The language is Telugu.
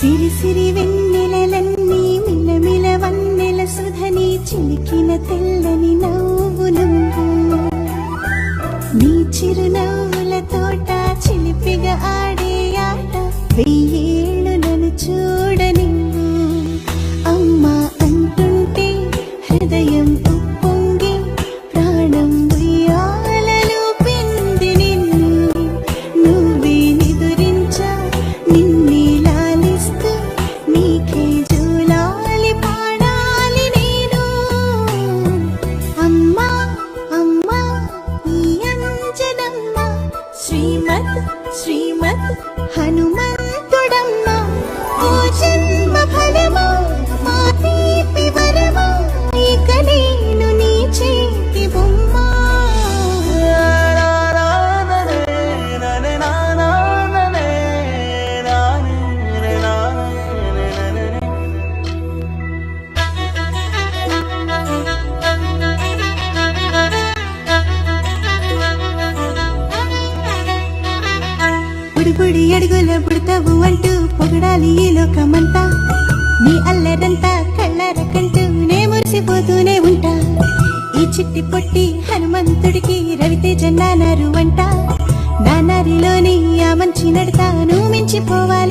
సిరి సిరి వెన్నెలలన్నీ మిలమిల వన్నెల సుధని చిలికిన తెల్లని నవ్వు నువ్వు నీ చిరునవ్వుల తోట చిలిపిగా ఆడే ఆట వెయ్యేళ్ళు నన్ను చూడని అమ్మా అంటుంటే హృదయం ఉప్పొంగి ప్రాణం ఉయ్యాలలో పిండి నిన్ను నువ్వే నిదురించా నిన్నే లాలిస్తూ నీకే జూలాలి పాడాలి నేను అమ్మా అమ్మా ఈ అంజనమ్మ శ్రీమత్ శ్రీమత్ హనుమంతుడమ్మ ఓ జన్మ ఫలమా మా తీపి వరమా ఇక నేను నీ చేతి బొమ్మ బుడిబుడి అడుగుల పుడతావు అంటూ పొగడాలి ఈ లోకమంతా నీ అల్లరంతా కళ్ళరకంటూనే మురిసిపోతూనే ఉంటా ఈ చిట్టి పొట్టి హనుమంతుడికి రవితేజ నానారు అంట నానారిలోని ఆ మంచి నడతాను మించిపోవాలి